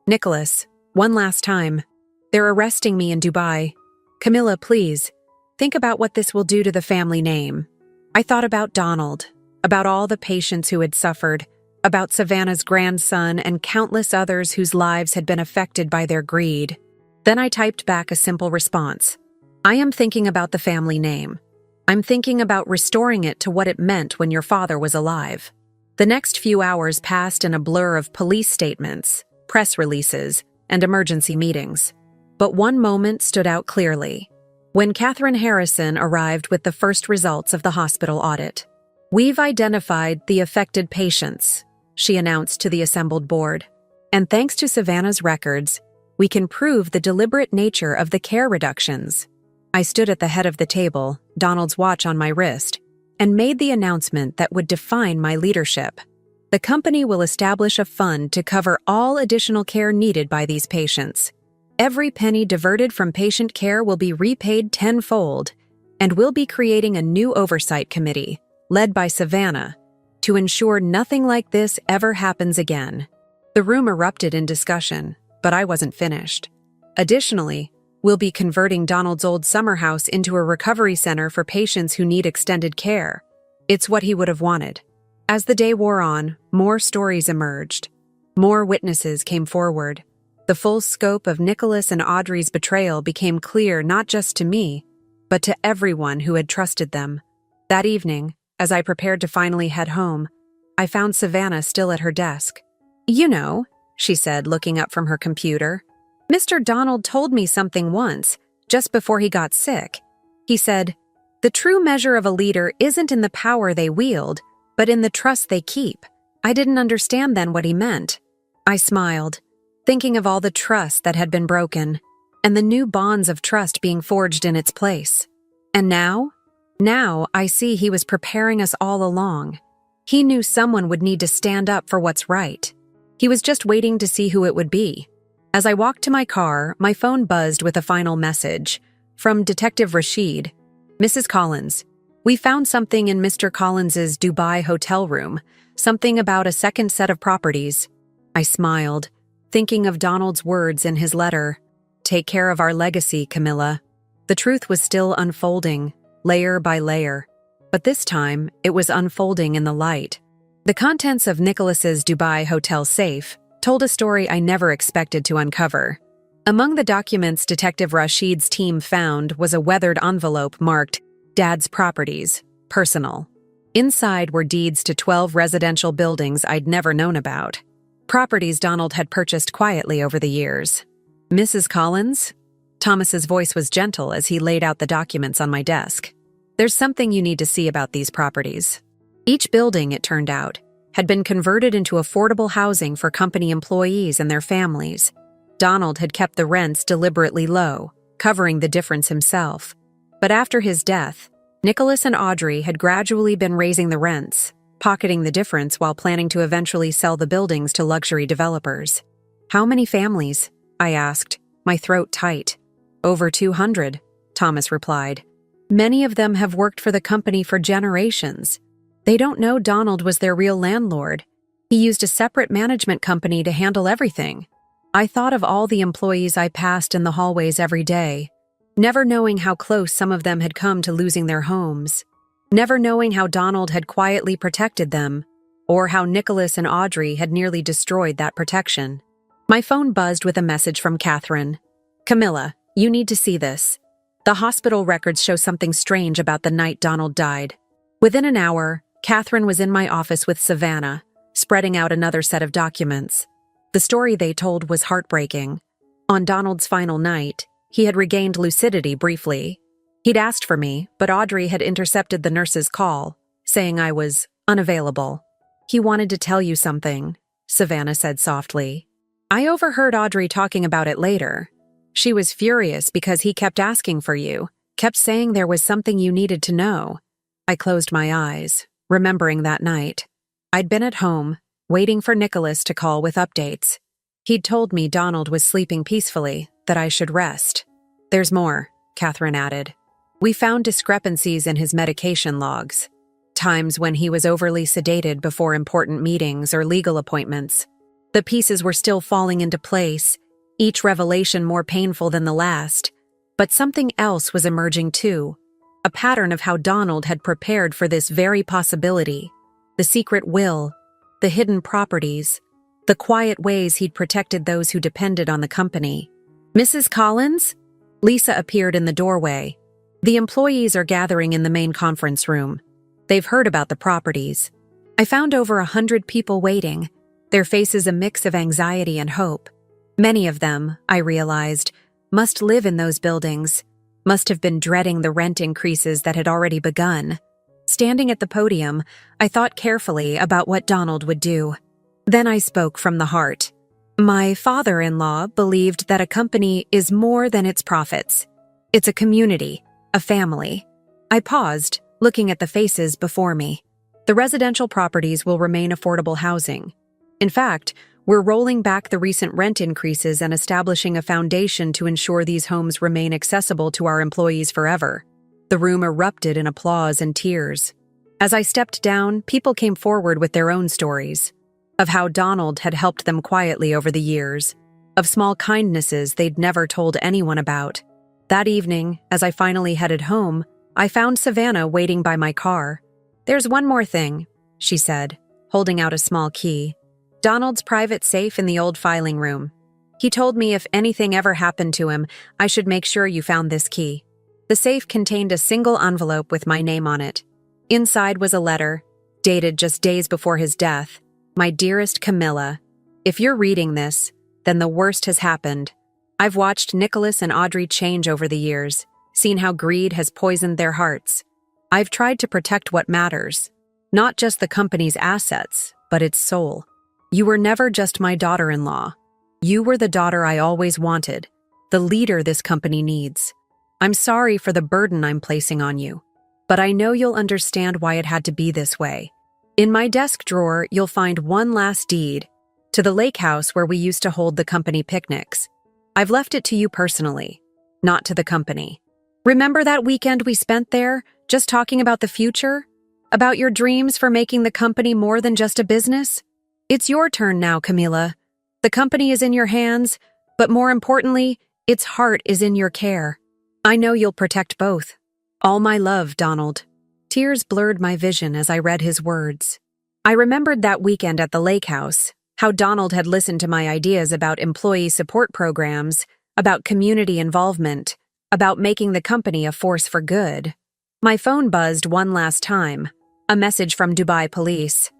Nicholas, one last time. They're arresting me in Dubai. Camilla, please, think about what this will do to the family name. I thought about Donald, about all the patients who had suffered, about Savannah's grandson and countless others whose lives had been affected by their greed. Then I typed back a simple response. I am thinking about the family name. I'm thinking about restoring it to what it meant when your father was alive. The next few hours passed in a blur of police statements, press releases, and emergency meetings. But one moment stood out clearly. When Catherine Harrison arrived with the first results of the hospital audit. We've identified the affected patients, she announced to the assembled board. And thanks to Savannah's records, we can prove the deliberate nature of the care reductions. I stood at the head of the table, Donald's watch on my wrist, and made the announcement that would define my leadership. The company will establish a fund to cover all additional care needed by these patients. Every penny diverted from patient care will be repaid tenfold, and we'll be creating a new oversight committee, led by Savannah, to ensure nothing like this ever happens again. The room erupted in discussion, but I wasn't finished. Additionally, we'll be converting Donald's old summer house into a recovery center for patients who need extended care. It's what he would have wanted. As the day wore on, more stories emerged. More witnesses came forward. The full scope of Nicholas and Audrey's betrayal became clear not just to me, but to everyone who had trusted them. That evening, as I prepared to finally head home, I found Savannah still at her desk. You know, she said, looking up from her computer, Mr. Donald told me something once, just before he got sick. He said, the true measure of a leader isn't in the power they wield, but in the trust they keep. I didn't understand then what he meant. I smiled, thinking of all the trust that had been broken, and the new bonds of trust being forged in its place. And now I see he was preparing us all along. He knew someone would need to stand up for what's right. He was just waiting to see who it would be. As I walked to my car, my phone buzzed with a final message from Detective Rashid. Mrs. Collins, we found something in Mr. Collins's Dubai hotel room, something about a second set of properties. I smiled, thinking of Donald's words in his letter. Take care of our legacy, Camilla. The truth was still unfolding, layer by layer. But this time, it was unfolding in the light. The contents of Nicholas's Dubai hotel safe told a story I never expected to uncover. Among the documents Detective Rashid's team found was a weathered envelope marked Dad's Properties, Personal. Inside were deeds to 12 residential buildings I'd never known about. Properties Donald had purchased quietly over the years. Mrs. Collins? Thomas's voice was gentle as he laid out the documents on my desk. There's something you need to see about these properties. Each building, it turned out, had been converted into affordable housing for company employees and their families. Donald had kept the rents deliberately low, covering the difference himself. But after his death, Nicholas and Audrey had gradually been raising the rents, pocketing the difference while planning to eventually sell the buildings to luxury developers. How many families? I asked, my throat tight. Over 200, Thomas replied. Many of them have worked for the company for generations. They don't know Donald was their real landlord. He used a separate management company to handle everything. I thought of all the employees I passed in the hallways every day, never knowing how close some of them had come to losing their homes. Never knowing how Donald had quietly protected them, or how Nicholas and Audrey had nearly destroyed that protection. My phone buzzed with a message from Catherine. Camilla, you need to see this. The hospital records show something strange about the night Donald died. Within an hour, Catherine was in my office with Savannah, spreading out another set of documents. The story they told was heartbreaking. On Donald's final night, he had regained lucidity briefly. He'd asked for me, but Audrey had intercepted the nurse's call, saying I was unavailable. He wanted to tell you something, Savannah said softly. I overheard Audrey talking about it later. She was furious because he kept asking for you, kept saying there was something you needed to know. I closed my eyes, remembering that night. I'd been at home, waiting for Nicholas to call with updates. He'd told me Donald was sleeping peacefully, that I should rest. There's more, Catherine added. We found discrepancies in his medication logs. Times when he was overly sedated before important meetings or legal appointments. The pieces were still falling into place, each revelation more painful than the last. But something else was emerging too, a pattern of how Donald had prepared for this very possibility. The secret will, the hidden properties, the quiet ways he'd protected those who depended on the company. "Mrs. Collins?" Lisa appeared in the doorway. "The employees are gathering in the main conference room. They've heard about the properties." I found over 100 people waiting, their faces a mix of anxiety and hope. Many of them, I realized, must live in those buildings, must have been dreading the rent increases that had already begun. Standing at the podium, I thought carefully about what Donald would do. Then I spoke from the heart. My father-in-law believed that a company is more than its profits. It's a community, a family. I paused, looking at the faces before me. The residential properties will remain affordable housing. In fact, we're rolling back the recent rent increases and establishing a foundation to ensure these homes remain accessible to our employees forever. The room erupted in applause and tears. As I stepped down, people came forward with their own stories, of how Donald had helped them quietly over the years, of small kindnesses they'd never told anyone about. That evening, as I finally headed home, I found Savannah waiting by my car. "There's one more thing," she said, holding out a small key. "Donald's private safe in the old filing room. He told me if anything ever happened to him, I should make sure you found this key." The safe contained a single envelope with my name on it. Inside was a letter, dated just days before his death. "My dearest Camilla, if you're reading this, then the worst has happened. I've watched Nicholas and Audrey change over the years, seen how greed has poisoned their hearts. I've tried to protect what matters, not just the company's assets, but its soul. You were never just my daughter-in-law. You were the daughter I always wanted, the leader this company needs. I'm sorry for the burden I'm placing on you, but I know you'll understand why it had to be this way. In my desk drawer, you'll find one last deed to the lake house where we used to hold the company picnics. I've left it to you personally, not to the company. Remember that weekend we spent there, just talking about the future? About your dreams for making the company more than just a business? It's your turn now, Camilla. The company is in your hands, but more importantly, its heart is in your care. I know you'll protect both. All my love, Donald." Tears blurred my vision as I read his words. I remembered that weekend at the lake house, how Donald had listened to my ideas about employee support programs, about community involvement, about making the company a force for good. My phone buzzed one last time, a message from Dubai police.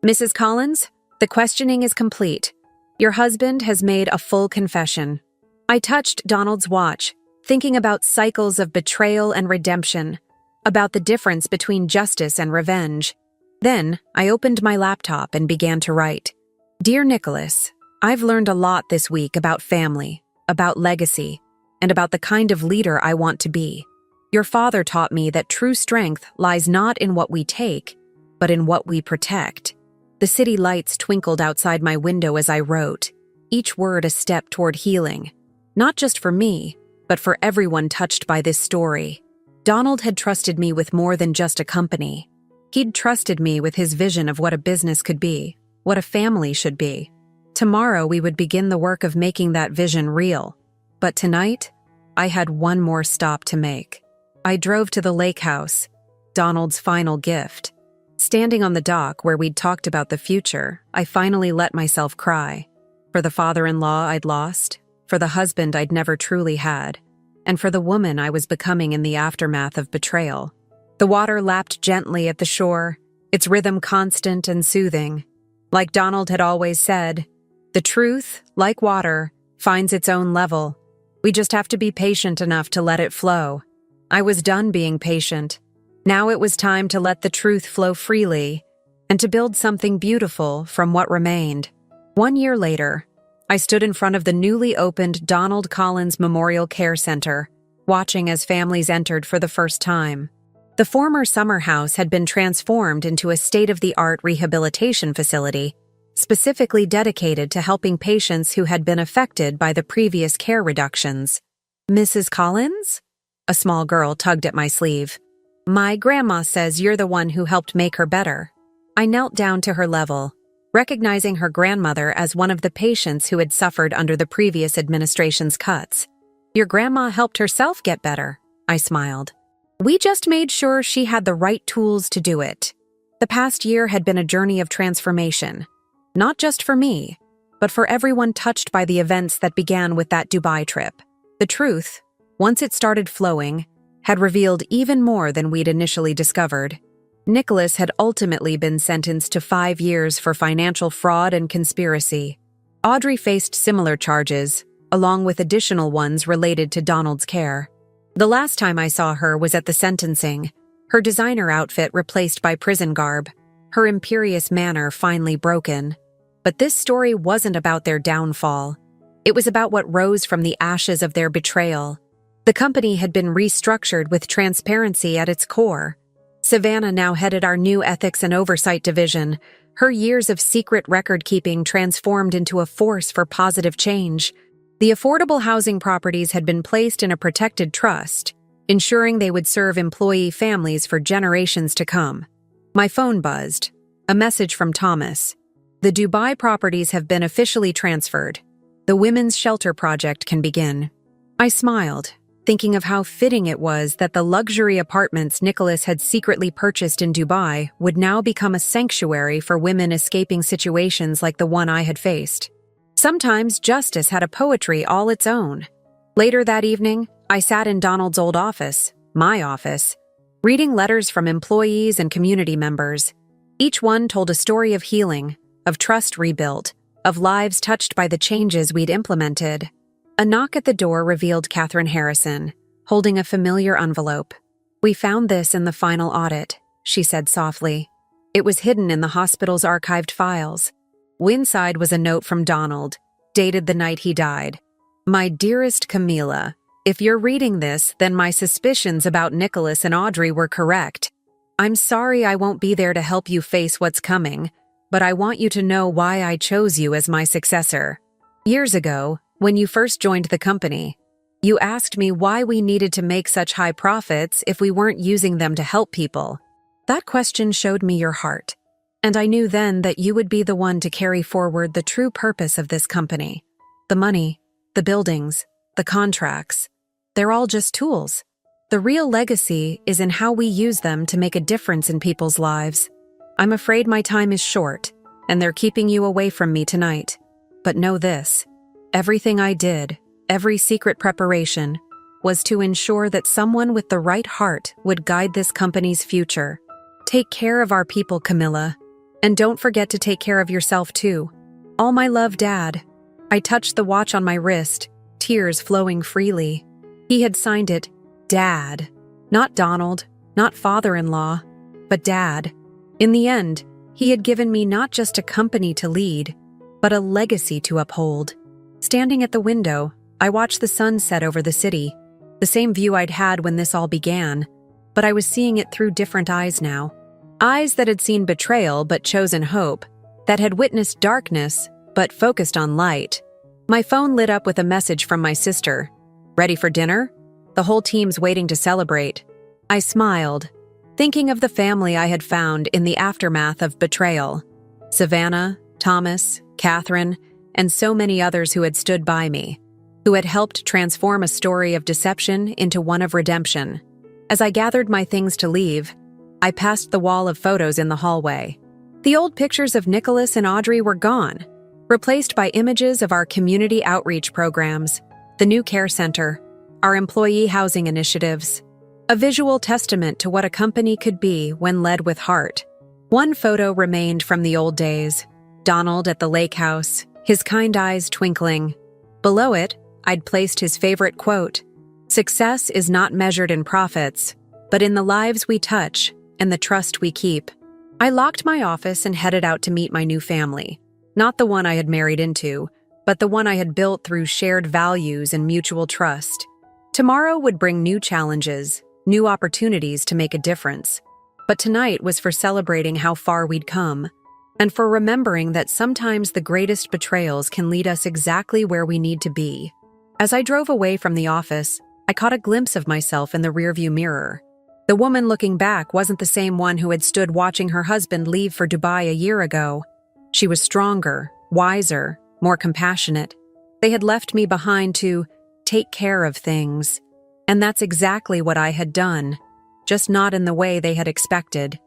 "Mrs. Collins? The questioning is complete. Your husband has made a full confession." I touched Donald's watch, thinking about cycles of betrayal and redemption, about the difference between justice and revenge. Then, I opened my laptop and began to write. "Dear Nicholas, I've learned a lot this week about family, about legacy, and about the kind of leader I want to be. Your father taught me that true strength lies not in what we take, but in what we protect." The city lights twinkled outside my window as I wrote, each word a step toward healing, not just for me, but for everyone touched by this story. Donald had trusted me with more than just a company. He'd trusted me with his vision of what a business could be, what a family should be. Tomorrow we would begin the work of making that vision real. But tonight, I had one more stop to make. I drove to the lake house, Donald's final gift. Standing on the dock where we'd talked about the future, I finally let myself cry. For the father-in-law I'd lost, for the husband I'd never truly had, and for the woman I was becoming in the aftermath of betrayal. The water lapped gently at the shore, its rhythm constant and soothing. Like Donald had always said, the truth, like water, finds its own level. We just have to be patient enough to let it flow. I was done being patient. Now it was time to let the truth flow freely and to build something beautiful from what remained. 1 year later, I stood in front of the newly opened Donald Collins Memorial Care Center, watching as families entered for the first time. The former summer house had been transformed into a state-of-the-art rehabilitation facility, specifically dedicated to helping patients who had been affected by the previous care reductions. "Mrs. Collins?" A small girl tugged at my sleeve. "My grandma says you're the one who helped make her better." I knelt down to her level. recognizing her grandmother as one of the patients who had suffered under the previous administration's cuts. "Your grandma helped herself get better," I smiled. "We just made sure she had the right tools to do it." The past year had been a journey of transformation, not just for me, but for everyone touched by the events that began with that Dubai trip. The truth, once it started flowing, had revealed even more than we'd initially discovered. Nicholas had ultimately been sentenced to 5 years for financial fraud and conspiracy. Audrey faced similar charges, along with additional ones related to Donald's care. The last time I saw her was at the sentencing, her designer outfit replaced by prison garb, her imperious manner finally broken. But this story wasn't about their downfall. It was about what rose from the ashes of their betrayal. The company had been restructured with transparency at its core. Savannah now headed our new ethics and oversight division, her years of secret record-keeping transformed into a force for positive change. The affordable housing properties had been placed in a protected trust, ensuring they would serve employee families for generations to come. My phone buzzed. A message from Thomas. "The Dubai properties have been officially transferred. The Women's Shelter Project can begin." I smiled, thinking of how fitting it was that the luxury apartments Nicholas had secretly purchased in Dubai would now become a sanctuary for women escaping situations like the one I had faced. Sometimes justice had a poetry all its own. Later that evening, I sat in Donald's old office, my office, reading letters from employees and community members. Each one told a story of healing, of trust rebuilt, of lives touched by the changes we'd implemented. A knock at the door revealed Catherine Harrison, holding a familiar envelope. "We found this in the final audit," she said softly. It was hidden in the hospital's archived files. Inside was a note from Donald, dated the night he died. "My dearest Camila, if you're reading this, then my suspicions about Nicholas and Audrey were correct. I'm sorry I won't be there to help you face what's coming, but I want you to know why I chose you as my successor. Years ago, when you first joined the company, you asked me why we needed to make such high profits if we weren't using them to help people. That question showed me your heart, and I knew then that you would be the one to carry forward the true purpose of this company. The money, the buildings, the contracts, they're all just tools. The real legacy is in how we use them to make a difference in people's lives. I'm afraid my time is short, and they're keeping you away from me tonight. But know this, everything I did, every secret preparation, was to ensure that someone with the right heart would guide this company's future. Take care of our people, Camilla, and don't forget to take care of yourself too. All my love, Dad." I touched the watch on my wrist, tears flowing freely. He had signed it, Dad. Not Donald, not father-in-law, but Dad. In the end, he had given me not just a company to lead, but a legacy to uphold. Standing at the window, I watched the sun set over the city, the same view I'd had when this all began, but I was seeing it through different eyes now. Eyes that had seen betrayal but chosen hope, that had witnessed darkness but focused on light. My phone lit up with a message from my sister. "Ready for dinner? The whole team's waiting to celebrate." I smiled, thinking of the family I had found in the aftermath of betrayal. Savannah, Thomas, Catherine, and so many others who had stood by me, who had helped transform a story of deception into one of redemption. As I gathered my things to leave, I passed the wall of photos in the hallway. The old pictures of Nicholas and Audrey were gone, replaced by images of our community outreach programs, the new care center, our employee housing initiatives, a visual testament to what a company could be when led with heart. One photo remained from the old days, Donald at the lake house, his kind eyes twinkling. Below it, I'd placed his favorite quote, "Success is not measured in profits, but in the lives we touch and the trust we keep." I locked my office and headed out to meet my new family, not the one I had married into, but the one I had built through shared values and mutual trust. Tomorrow would bring new challenges, new opportunities to make a difference. But tonight was for celebrating how far we'd come, and for remembering that sometimes the greatest betrayals can lead us exactly where we need to be. As I drove away from the office, I caught a glimpse of myself in the rearview mirror. The woman looking back wasn't the same one who had stood watching her husband leave for Dubai a year ago. She was stronger, wiser, more compassionate. They had left me behind to take care of things. And that's exactly what I had done, just not in the way they had expected.